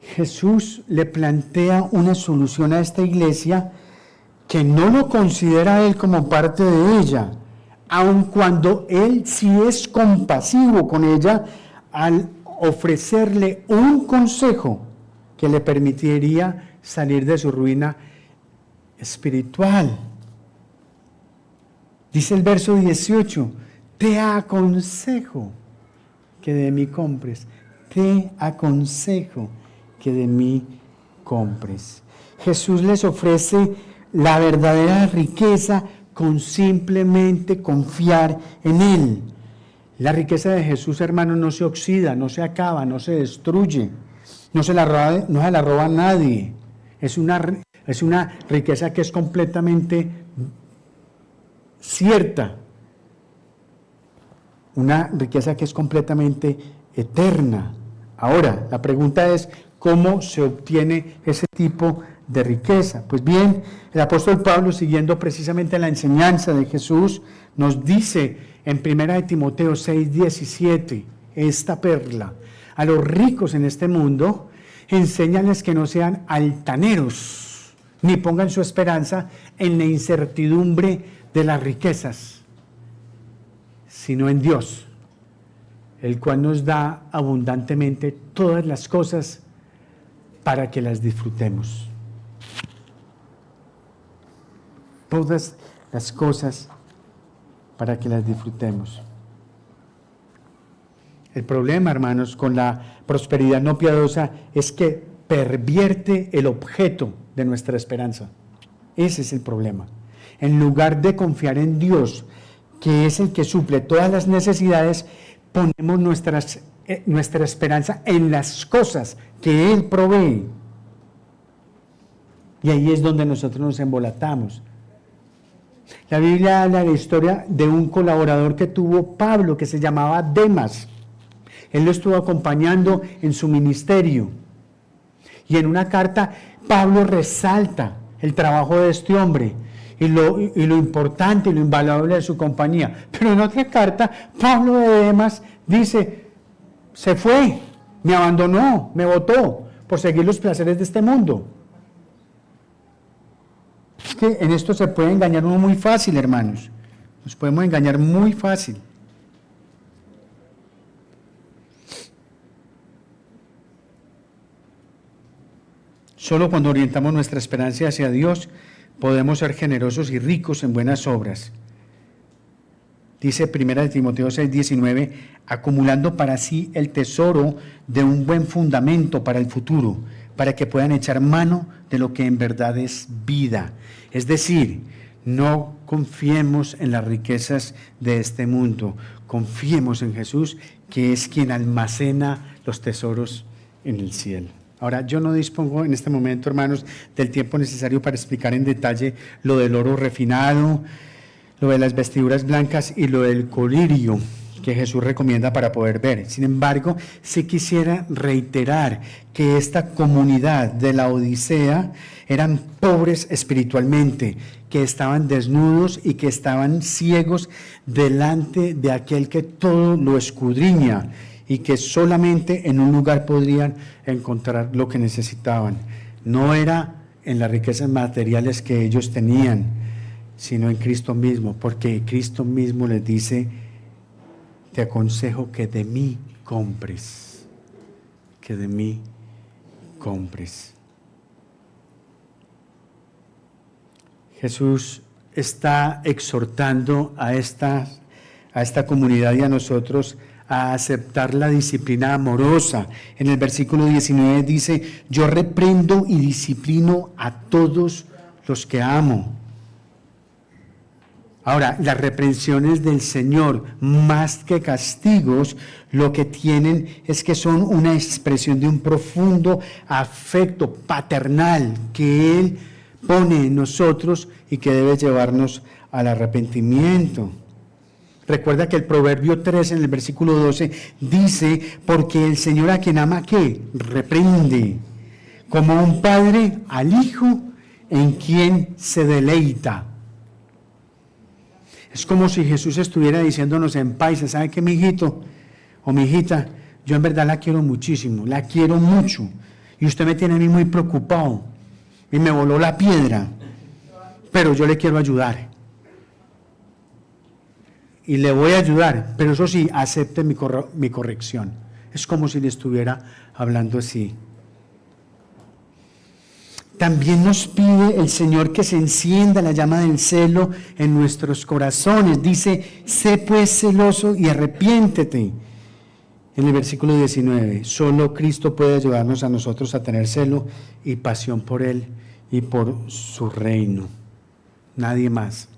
Jesús le plantea una solución a esta iglesia que no lo considera a él como parte de ella, aun cuando él sí es compasivo con ella al ofrecerle un consejo que le permitiría salir de su ruina espiritual. Dice el verso 18, te aconsejo que de mí compres, te aconsejo que de mí compres. Jesús les ofrece la verdadera riqueza con simplemente confiar en Él. La riqueza de Jesús, hermanos, no se oxida, no se acaba, no se destruye, no se la roba nadie. Es una riqueza que es completamente cierta, una riqueza que es completamente eterna. Ahora, la pregunta es, ¿cómo se obtiene ese tipo de riqueza? Pues bien, el apóstol Pablo, siguiendo precisamente la enseñanza de Jesús, nos dice en 1 Timoteo 6:17, esta perla: a los ricos en este mundo, enséñales que no sean altaneros, ni pongan su esperanza en la incertidumbre de las riquezas, sino en Dios, el cual nos da abundantemente todas las cosas para que las disfrutemos. Todas las cosas para que las disfrutemos. El problema, hermanos, con la prosperidad no piadosa es que pervierte el objeto de nuestra esperanza. Ese es el problema. En lugar de confiar en Dios, que es el que suple todas las necesidades, ponemos nuestra esperanza en las cosas que Él provee. Y ahí es donde nosotros nos embolatamos. La Biblia habla de la historia de un colaborador que tuvo Pablo, que se llamaba Demas. Él lo estuvo acompañando en su ministerio. Y en una carta, Pablo resalta el trabajo de este hombre y lo importante y lo invaluable de su compañía. Pero en otra carta, Pablo de Demas dice, se fue, me abandonó, me botó por seguir los placeres de este mundo. Es que en esto se puede engañar uno muy fácil, hermanos. Nos podemos engañar muy fácil. Solo cuando orientamos nuestra esperanza hacia Dios, podemos ser generosos y ricos en buenas obras. Dice 1 Timoteo 6:19, acumulando para sí el tesoro de un buen fundamento para el futuro, para que puedan echar mano de lo que en verdad es vida. Es decir, no confiemos en las riquezas de este mundo, confiemos en Jesús, que es quien almacena los tesoros en el cielo. Ahora, yo no dispongo en este momento, hermanos, del tiempo necesario para explicar en detalle lo del oro refinado, lo de las vestiduras blancas y lo del colirio que Jesús recomienda para poder ver. Sin embargo, sí quisiera reiterar que esta comunidad de la Odisea eran pobres espiritualmente, que estaban desnudos y que estaban ciegos delante de aquel que todo lo escudriña y que solamente en un lugar podrían encontrar lo que necesitaban. No era en las riquezas materiales que ellos tenían, sino en Cristo mismo, porque Cristo mismo les dice, te aconsejo que de mí compres, que de mí compres. Jesús está exhortando a esta comunidad y a nosotros a aceptar la disciplina amorosa. En el versículo 19 dice, yo reprendo y disciplino a todos los que amo. Ahora, las reprensiones del Señor, más que castigos, lo que tienen es que son una expresión de un profundo afecto paternal que Él pone en nosotros y que debe llevarnos al arrepentimiento. Recuerda que el Proverbio 3 en el versículo 12 dice, porque el Señor a quien ama, ¿qué? Reprende, como un padre al hijo en quien se deleita. Es como si Jesús estuviera diciéndonos en paisa, ¿sabe qué, mi hijito o mi hijita? Yo en verdad la quiero muchísimo, la quiero mucho, y usted me tiene a mí muy preocupado, y me voló la piedra, pero yo le quiero ayudar. Y le voy a ayudar, pero eso sí, acepte mi corrección. Es como si le estuviera hablando así. También nos pide el Señor que se encienda la llama del celo en nuestros corazones. Dice, sé pues celoso y arrepiéntete. En el versículo 19, solo Cristo puede ayudarnos a nosotros a tener celo y pasión por Él y por su reino. Nadie más.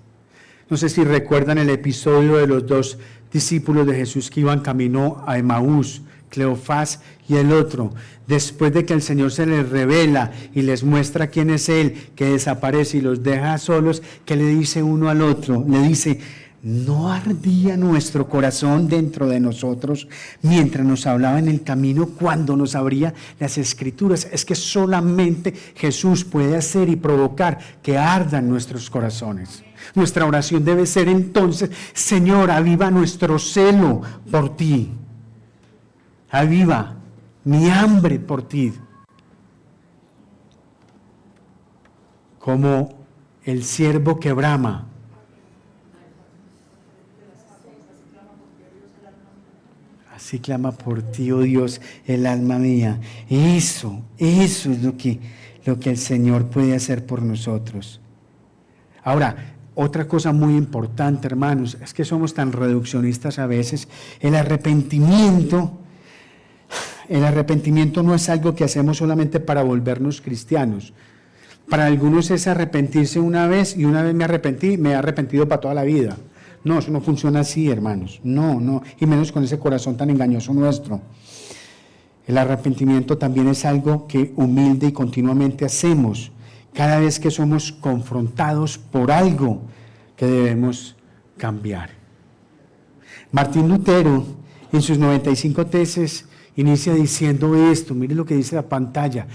No sé si recuerdan el episodio de los dos discípulos de Jesús que iban camino a Emaús, Cleofás y el otro. Después de que el Señor se les revela y les muestra quién es Él, que desaparece y los deja solos, ¿qué le dice uno al otro? Le dice, ¿no ardía nuestro corazón dentro de nosotros mientras nos hablaba en el camino cuando nos abría las Escrituras? Es que solamente Jesús puede hacer y provocar que ardan nuestros corazones. Nuestra oración debe ser entonces, Señor, aviva nuestro celo por ti. Aviva mi hambre por ti. Como el ciervo que brama. Así clama por ti, oh Dios, el alma mía. Eso es lo que el Señor puede hacer por nosotros. Ahora, otra cosa muy importante, hermanos, es que somos tan reduccionistas a veces. El arrepentimiento no es algo que hacemos solamente para volvernos cristianos. Para algunos es arrepentirse una vez y una vez me arrepentí, me he arrepentido para toda la vida. No, eso no funciona así, hermanos. No, y menos con ese corazón tan engañoso nuestro. El arrepentimiento también es algo que humilde y continuamente hacemos cada vez que somos confrontados por algo que debemos cambiar. Martín Lutero, en sus 95 tesis, inicia diciendo esto. Mire lo que dice la pantalla.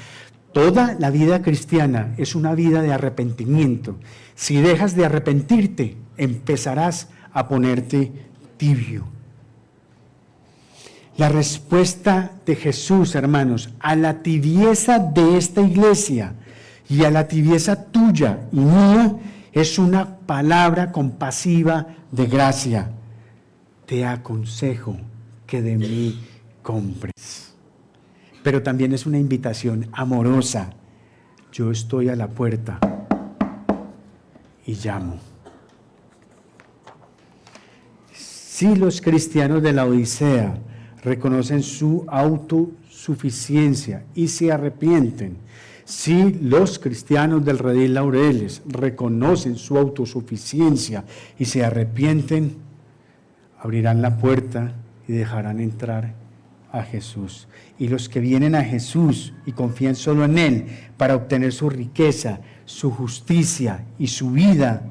Toda la vida cristiana es una vida de arrepentimiento. Si dejas de arrepentirte, empezarás a ponerte tibio. La respuesta de Jesús, hermanos, a la tibieza de esta iglesia y a la tibieza tuya y mía es una palabra compasiva de gracia. Te aconsejo que de mí compres. Pero también es una invitación amorosa. Yo estoy a la puerta y llamo. Si los cristianos de la Odisea reconocen su autosuficiencia y se arrepienten, si los cristianos del Redil Laureles reconocen su autosuficiencia y se arrepienten, abrirán la puerta y dejarán entrar a Jesús. Y los que vienen a Jesús y confían solo en Él para obtener su riqueza, su justicia y su vida,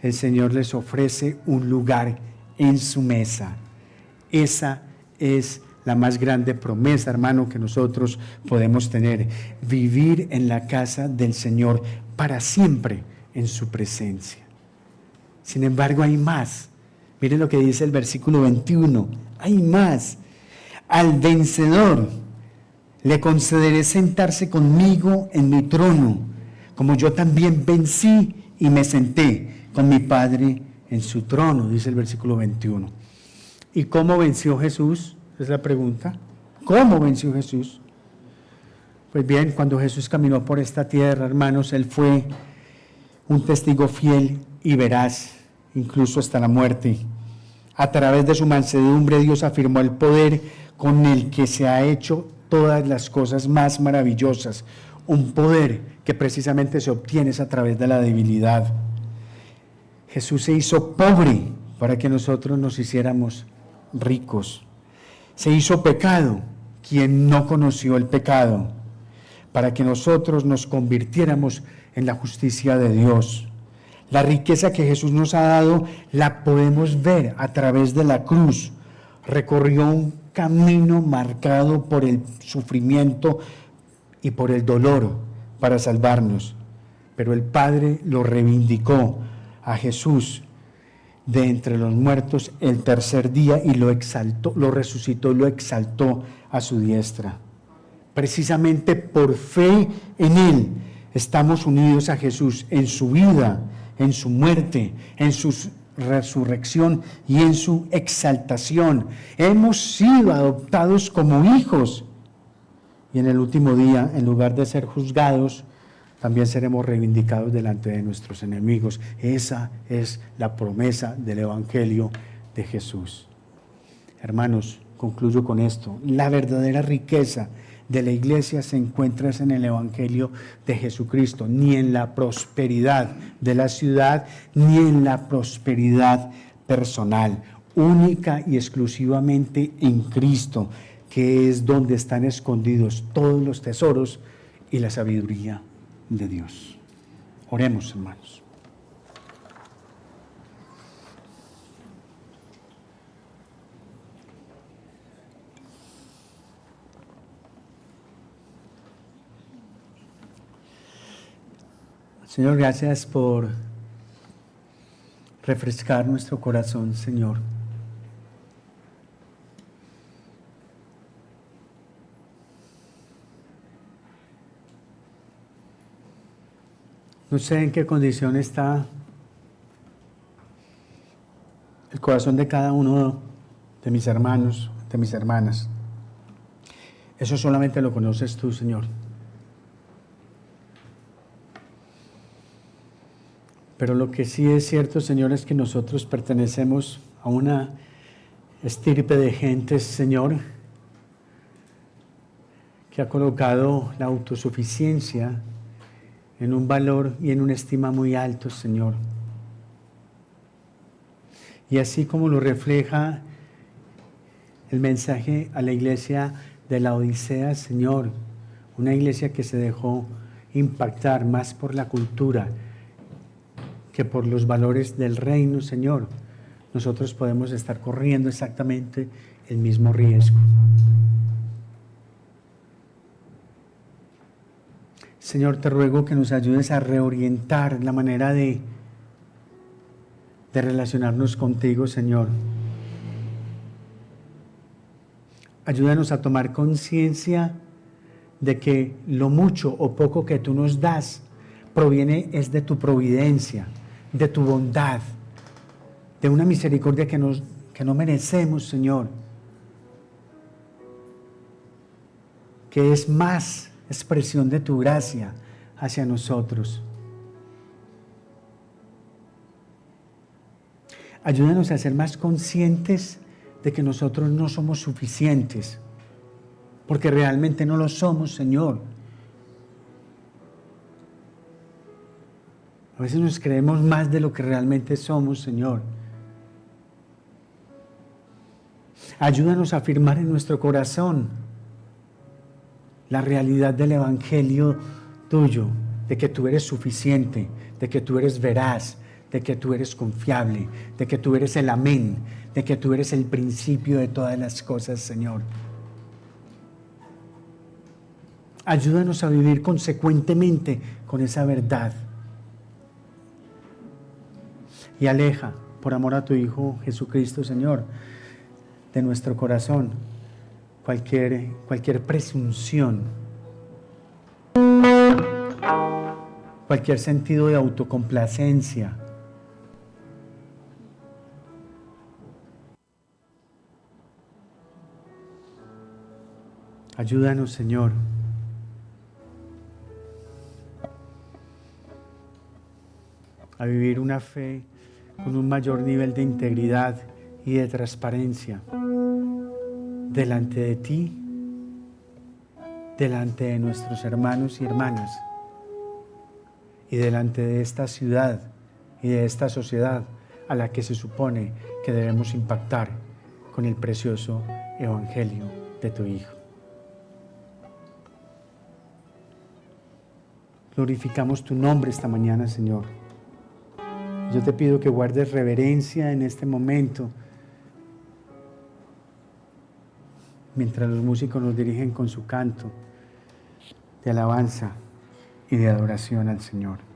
el Señor les ofrece un lugar en su mesa. Esa es la más grande promesa, hermano, que nosotros podemos tener: vivir en la casa del Señor para siempre en su presencia. Sin embargo, hay más. Miren lo que dice el versículo 21. Hay más. Al vencedor le concederé sentarse conmigo en mi trono, como yo también vencí y me senté con mi Padre en su trono, dice el versículo 21. ¿Y cómo venció Jesús? Es la pregunta. ¿Cómo venció Jesús? Pues bien, cuando Jesús caminó por esta tierra, hermanos, Él fue un testigo fiel y veraz, incluso hasta la muerte. A través de su mansedumbre, Dios afirmó el poder con el que se ha hecho todas las cosas más maravillosas. Un poder que precisamente se obtiene a través de la debilidad. Jesús se hizo pobre para que nosotros nos hiciéramos ricos. Se hizo pecado quien no conoció el pecado, para que nosotros nos convirtiéramos en la justicia de Dios. La riqueza que Jesús nos ha dado la podemos ver a través de la cruz. Recorrió un camino marcado por el sufrimiento y por el dolor para salvarnos, pero el Padre lo reivindicó a Jesús de entre los muertos el tercer día y lo exaltó, lo resucitó, lo exaltó a su diestra. Precisamente por fe en Él estamos unidos a Jesús en su vida, en su muerte, en su resurrección y en su exaltación. Hemos sido adoptados como hijos y en el último día, en lugar de ser juzgados, también seremos reivindicados delante de nuestros enemigos. Esa es la promesa del Evangelio de Jesús. Hermanos, concluyo con esto. La verdadera riqueza de la iglesia se encuentra en el Evangelio de Jesucristo, ni en la prosperidad de la ciudad, ni en la prosperidad personal, única y exclusivamente en Cristo, que es donde están escondidos todos los tesoros y la sabiduría de Dios. Oremos, hermanos. Señor, gracias por refrescar nuestro corazón, Señor. No sé en qué condición está el corazón de cada uno de mis hermanos, de mis hermanas. Eso solamente lo conoces tú, Señor. Pero lo que sí es cierto, Señor, es que nosotros pertenecemos a una estirpe de gentes, Señor, que ha colocado la autosuficiencia en un valor y en una estima muy alto, Señor. Y así como lo refleja el mensaje a la iglesia de la Odisea, Señor, una iglesia que se dejó impactar más por la cultura que por los valores del reino, Señor, nosotros podemos estar corriendo exactamente el mismo riesgo. Señor, te ruego que nos ayudes a reorientar la manera de relacionarnos contigo, Señor. Ayúdanos a tomar conciencia de que lo mucho o poco que tú nos das proviene es de tu providencia, de tu bondad, de una misericordia que no merecemos, Señor, que es más expresión de tu gracia hacia nosotros. Ayúdanos a ser más conscientes de que nosotros no somos suficientes, porque realmente no lo somos, Señor. A veces nos creemos más de lo que realmente somos, Señor. Ayúdanos a afirmar en nuestro corazón la realidad del Evangelio tuyo, de que tú eres suficiente, de que tú eres veraz, de que tú eres confiable, de que tú eres el amén, de que tú eres el principio de todas las cosas, Señor. Ayúdanos a vivir consecuentemente con esa verdad. Y aleja, por amor a tu Hijo Jesucristo, Señor, de nuestro corazón cualquier presunción, cualquier sentido de autocomplacencia. Ayúdanos, Señor, a vivir una fe con un mayor nivel de integridad y de transparencia delante de ti, delante de nuestros hermanos y hermanas, y delante de esta ciudad y de esta sociedad a la que se supone que debemos impactar con el precioso Evangelio de tu Hijo. Glorificamos tu nombre esta mañana, Señor. Yo te pido que guardes reverencia en este momento, mientras los músicos nos dirigen con su canto de alabanza y de adoración al Señor.